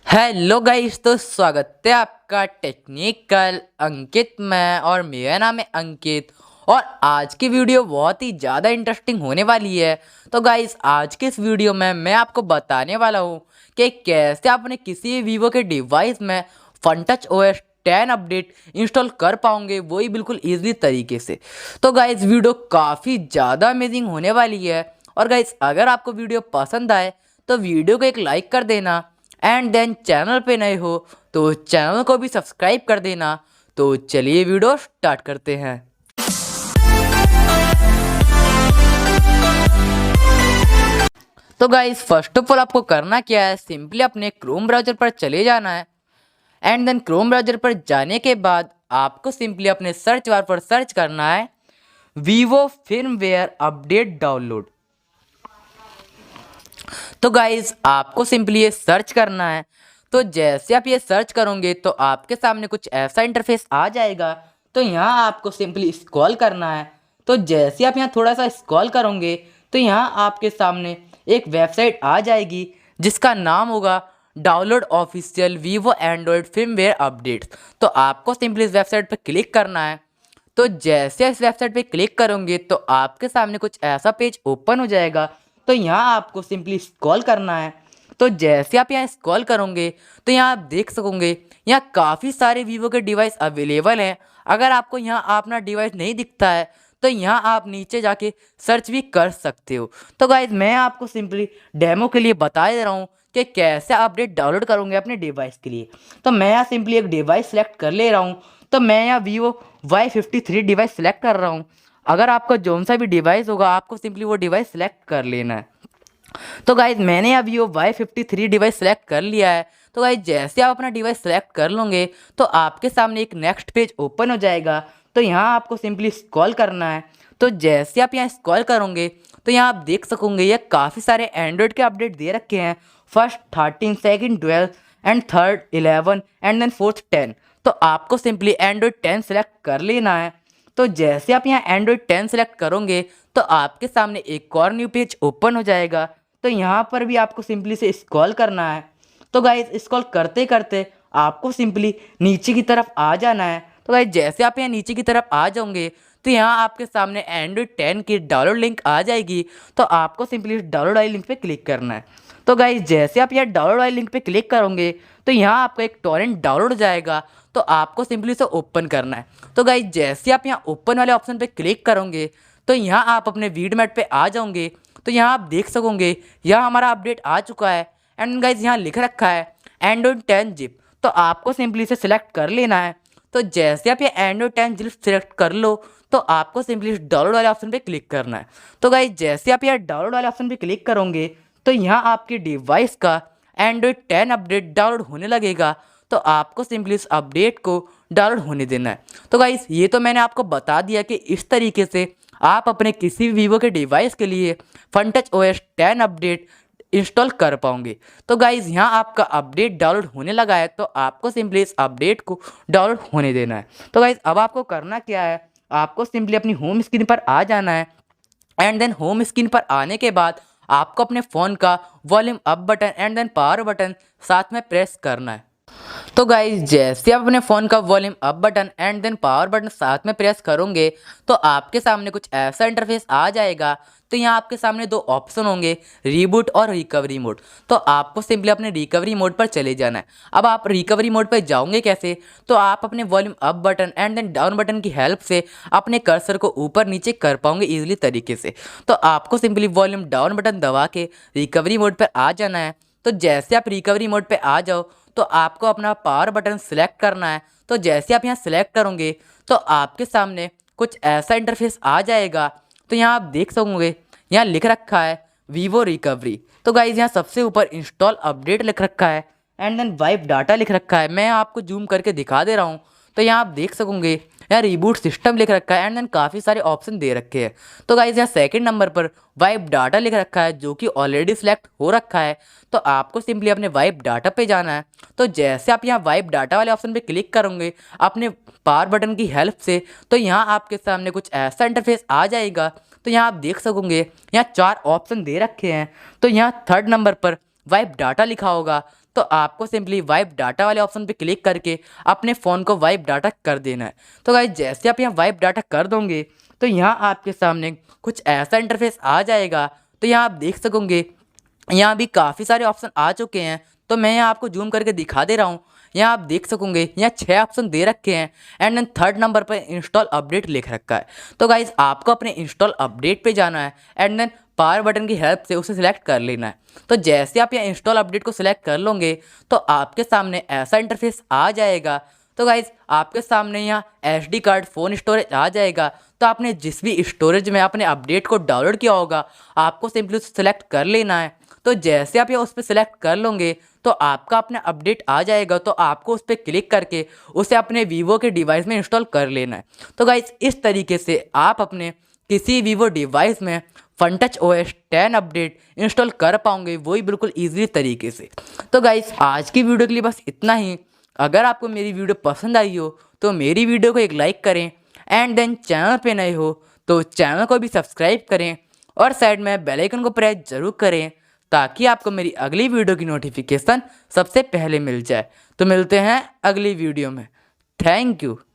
Hello guys, तो स्वागत है आपका टेक्निकल अंकित में। और मेरा नाम है अंकित। और आज की वीडियो बहुत ही ज़्यादा इंटरेस्टिंग होने वाली है। तो गाइस, आज के इस वीडियो में मैं आपको बताने वाला हूँ कि कैसे आप अपने किसी भी वीवो के डिवाइस में Fun Touch OS 10 update install कर पाओगे, वही बिल्कुल ईजी तरीके से। तो गाइस, वीडियो काफ़ी ज़्यादा अमेजिंग होने वाली है। और गाइस, अगर आपको वीडियो पसंद आए तो वीडियो को एक लाइक कर देना, एंड देन चैनल पे नए हो तो चैनल को भी सब्सक्राइब कर देना। तो चलिए वीडियो स्टार्ट करते हैं। तो गाइस, फर्स्ट ऑफ ऑल आपको करना क्या है, सिंपली अपने क्रोम ब्राउज़र पर चले जाना है। एंड देन क्रोम ब्राउज़र पर जाने के बाद आपको सिंपली अपने सर्च बार पर सर्च करना है वीवो फर्मवेयर अपडेट डाउनलोड। तो गाइज, आपको सिंपली ये सर्च करना है। तो जैसे आप ये सर्च करोगे तो आपके सामने कुछ ऐसा इंटरफेस आ जाएगा। तो यहाँ आपको सिंपली स्क्रॉल करना है। तो जैसे आप यहाँ थोड़ा सा स्क्रॉल करोगे तो यहाँ आपके सामने एक वेबसाइट आ जाएगी जिसका नाम होगा download official Vivo Android firmware updates. तो आपको सिंपली इस वेबसाइट पर क्लिक करना है। तो जैसे इस वेबसाइट पे क्लिक करोगे तो आपके सामने कुछ ऐसा पेज ओपन हो जाएगा। तो यहाँ आपको सिंपली स्क्रॉल करना है। तो जैसे आप यहाँ स्क्रॉल करोगे तो यहाँ आप देख सकोगे यहाँ काफ़ी सारे वीवो के डिवाइस अवेलेबल हैं। अगर आपको यहाँ अपना डिवाइस नहीं दिखता है तो यहाँ आप नीचे जाके सर्च भी कर सकते हो। तो गाइज, मैं आपको सिंपली डेमो के लिए बता दे रहा हूँ कि कैसे अपडेट डाउनलोड करोगे अपने डिवाइस के लिए। तो मैं यहाँ सिंपली एक डिवाइस सेलेक्ट कर ले रहा हूँ। तो मैं यहाँ वीवो Y53 डिवाइस सेलेक्ट कर रहा हूँ। अगर आपका जौन सा भी डिवाइस होगा आपको सिंपली वो डिवाइस सेलेक्ट कर लेना है। तो गाइज, मैंने अभी वो Y53 डिवाइस सेलेक्ट कर लिया है। तो गाइज, जैसे आप अपना डिवाइस सेलेक्ट कर लोगे तो आपके सामने एक नेक्स्ट पेज ओपन हो जाएगा। तो यहाँ आपको सिंपली स्क्रॉल करना है। तो जैसे आप यहाँ स्क्रॉल करोगे तो यहाँ आप देख सकोगे ये काफ़ी सारे एंड्रॉयड के अपडेट दे रखे हैं। First 13, second 12 and third 11 and then fourth 10। तो आपको सिंपली एंड्रॉयड 10 सेलेक्ट कर लेना है। तो जैसे आप यहाँ एंड्रॉयड 10 सेलेक्ट करोगे तो आपके सामने एक और न्यू पेज ओपन हो जाएगा। तो यहाँ पर भी आपको सिंपली से स्क्रॉल करना है। तो गाइज, स्क्रॉल करते करते आपको सिंपली नीचे की तरफ आ जाना है। तो गाइज, जैसे आप यहाँ नीचे की तरफ आ जाओगे तो यहाँ आपके सामने एंड्रॉयड 10 की डाउनलोड लिंक आ जाएगी। तो आपको सिंपली इस डाउनलोड वाली लिंक पे क्लिक करना है। तो गाइज, जैसे आप यहाँ डाउनलोड वाली लिंक पे क्लिक करोगे तो यहाँ आपको एक टॉरेंट डाउनलोड हो जाएगा। तो आपको सिंपली इसे ओपन करना है। तो गाइज, जैसे आप यहाँ ओपन वाले ऑप्शन पे क्लिक करोगे तो यहाँ आप अपने वीडमेट पे आ जाओगे। तो यहाँ आप देख सकोगे यहाँ हमारा अपडेट आ चुका है। एंड गाइज, यहाँ लिख रखा है एंड्रॉयड 10 जिप। तो आपको सिंपली इसे सिलेक्ट कर लेना है। तो जैसे आप ये एंड्रॉयड 10 जिप सिलेक्ट कर लो तो आपको सिंपली इस डाउनलोड वाले ऑप्शन पे क्लिक करना है। तो गाइज, जैसे आप यहाँ डाउनलोड वाले ऑप्शन पे क्लिक करोगे तो यहाँ आपके डिवाइस का एंड्रॉयड 10 अपडेट डाउनलोड होने लगेगा। तो आपको सिंपली इस अपडेट को डाउनलोड होने देना है। तो गाइस, ये तो मैंने आपको बता दिया कि इस तरीके से आप अपने किसी भी वीवो के डिवाइस के लिए Fun Touch OS 10 update install कर पाओगे। तो गाइज़, यहाँ आपका अपडेट डाउनलोड होने लगा है। तो आपको सिंपली इस अपडेट को डाउनलोड होने देना है। तो गाइज़, अब आपको करना क्या है, आपको सिंपली अपनी होम स्क्रीन पर आ जाना है। एंड देन होम स्क्रीन पर आने के बाद आपको अपने फ़ोन का volume up button and then power button साथ में प्रेस करना है। तो गाइज, जैसे आप अपने फ़ोन का volume up button and then power button साथ में प्रेस करोगे तो आपके सामने कुछ ऐसा इंटरफेस आ जाएगा। तो यहाँ आपके सामने दो ऑप्शन होंगे, रीबूट और रिकवरी मोड। तो आपको सिंपली अपने रिकवरी मोड पर चले जाना है। अब आप रिकवरी मोड पर जाओगे कैसे, तो आप अपने volume up button and then down button की हेल्प से अपने कर्सर को ऊपर नीचे कर पाओगे ईजिली तरीके से। तो आपको सिंपली वॉल्यूम डाउन बटन दबा के रिकवरी मोड पर आ जाना है। तो जैसे आप रिकवरी मोड पे आ जाओ तो आपको अपना पावर बटन सिलेक्ट करना है। तो जैसे आप यहाँ सिलेक्ट करोगे तो आपके सामने कुछ ऐसा इंटरफेस आ जाएगा। तो यहाँ आप देख सकोगे यहाँ लिख रखा है वीवो रिकवरी। तो गाइज, यहाँ सबसे ऊपर इंस्टॉल अपडेट लिख रखा है एंड देन वाइप डाटा लिख रखा है। मैं आपको जूम करके दिखा दे रहा हूँ। तो यहाँ आप देख सकोगे यहाँ रिबूट सिस्टम लिख रखा है एंड देन काफ़ी सारे ऑप्शन दे रखे हैं। तो गाइज, यहाँ सेकंड नंबर पर वाइप डाटा लिख रखा है जो कि ऑलरेडी सिलेक्ट हो रखा है। तो आपको सिंपली अपने वाइप डाटा पे जाना है। तो जैसे आप यहाँ वाइप डाटा वाले ऑप्शन पे क्लिक करोगे अपने पावर बटन की हेल्प से तो यहाँ आपके सामने कुछ ऐसा इंटरफेस आ जाएगा। तो यहाँ आप देख सकोगे यहाँ 4 ऑप्शन दे रखे हैं। तो यहाँ थर्ड नंबर पर वाइप डाटा लिखा होगा। तो आपको सिंपली वाइप डाटा वाले ऑप्शन पे क्लिक करके अपने फ़ोन को वाइप डाटा कर देना है। तो गाइस जैसे आप यहाँ वाइप डाटा कर दोगे तो यहाँ आपके सामने कुछ ऐसा इंटरफेस आ जाएगा। तो यहाँ आप देख सकोगे यहाँ भी काफ़ी सारे ऑप्शन आ चुके हैं। तो मैं यहाँ आपको जूम करके दिखा दे रहा हूँ। यहाँ आप देख सकोगे यहाँ 6 ऑप्शन दे रखे हैं एंड देन थर्ड नंबर पर इंस्टॉल अपडेट लिख रखा है। तो गाइज़ आपको अपने इंस्टॉल अपडेट पे जाना है एंड देन पावर बटन की हेल्प से उसे सिलेक्ट कर लेना है। तो जैसे आप यहाँ इंस्टॉल अपडेट को सिलेक्ट कर लोगे तो आपके सामने ऐसा इंटरफेस आ जाएगा। तो गाइज़ आपके सामने यहाँ SD कार्ड फ़ोन स्टोरेज आ जाएगा। तो आपने जिस भी स्टोरेज में आपने अपडेट को डाउनलोड किया होगा आपको सिंपली उसे सिलेक्ट कर लेना है। तो जैसे आप ये उस पर सिलेक्ट कर लोगे तो आपका अपना अपडेट आ जाएगा। तो आपको उस पर क्लिक करके उसे अपने वीवो के डिवाइस में इंस्टॉल कर लेना है। तो गाइस इस तरीके से आप अपने किसी वीवो डिवाइस में FunTouch OS 10 अपडेट इंस्टॉल कर पाओगे, वही बिल्कुल ईजी तरीके से। तो गाइस आज की वीडियो के लिए बस इतना ही। अगर आपको मेरी वीडियो पसंद आई हो तो मेरी वीडियो को एक लाइक करें एंड देन चैनल पे नए हो तो चैनल को भी सब्सक्राइब करें और साइड में बेल आइकन को प्रेस जरूर करें ताकि आपको मेरी अगली वीडियो की नोटिफिकेशन सबसे पहले मिल जाए। तो मिलते हैं अगली वीडियो में। Thank you.